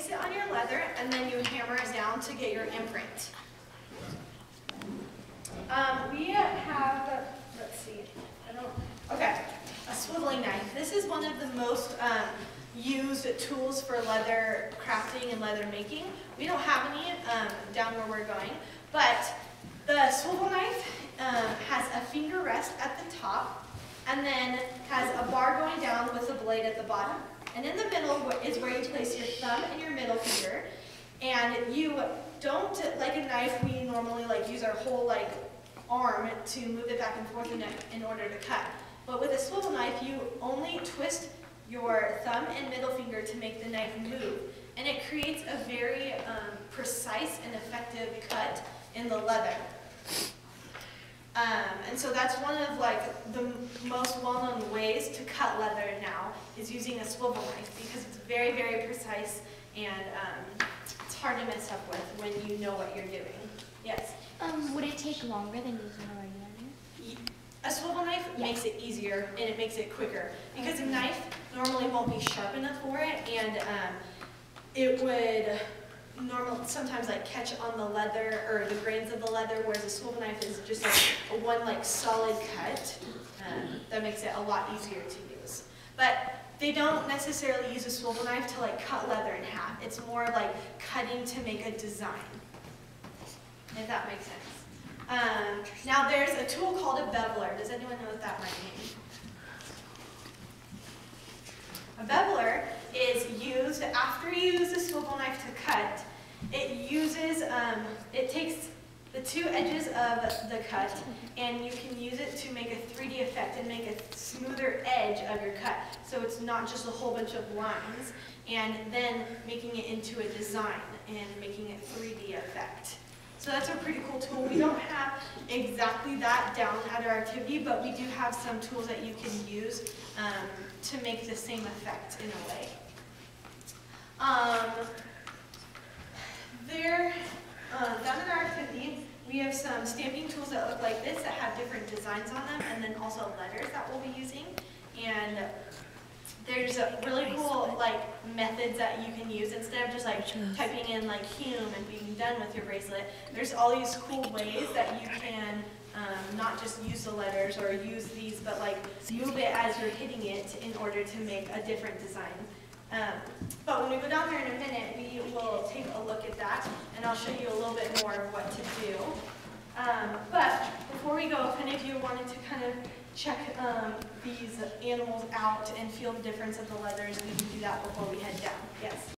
place it on your leather and then you hammer it down to get your imprint. We have, let's see, okay, a swiveling knife. This is one of the most used tools for leather crafting and leather making. We don't have any down where we're going, but the swivel knife has a finger rest at the top and then has a bar going down with a blade at the bottom. And in the middle is where you place your thumb and your middle finger. And you don't, like a knife, we normally use our whole arm to move it back and forth in order to cut. But with a swivel knife, you only twist your thumb and middle finger to make the knife move. And it creates a very precise and effective cut in the leather. And so that's one of the most well-known ways to cut leather now is using a swivel knife because it's very, very precise and it's hard to mess up with when you know what you're doing. Yes? Would it take longer than using a regular knife? A swivel knife makes it easier and it makes it quicker because a knife normally won't be sharp enough for it and it would sometimes catch on the leather or the grains of the leather, whereas a swivel knife is just a one solid cut that makes it a lot easier to use. But they don't necessarily use a swivel knife to cut leather in half. It's more cutting to make a design, if that makes sense. Now there's a tool called a beveler. Does anyone know what that might mean? A beveler is used after you use the swivel knife to cut. It takes the two edges of the cut and you can use it to make a 3D effect and make a smoother edge of your cut. So it's not just a whole bunch of lines and then making it into a design and making it 3D effect. So that's a pretty cool tool. We don't have exactly that down at our activity, but we do have some tools that you can use to make the same effect in a way. Down in our activity, we have some stamping tools that look like this that have different designs on them, and then also letters that we'll be using. And there's really cool methods that you can use instead of just typing in Hume and being done with your bracelet. There's all these cool ways that you can not just use the letters or use these, but move it as you're hitting it in order to make a different design. But when we go down there in a minute, we will take a look at that, and I'll show you a little bit more of what to do. But before we go, if any of you wanted to kind of check these animals out and feel the difference of the leathers, we can do that before we head down. Yes?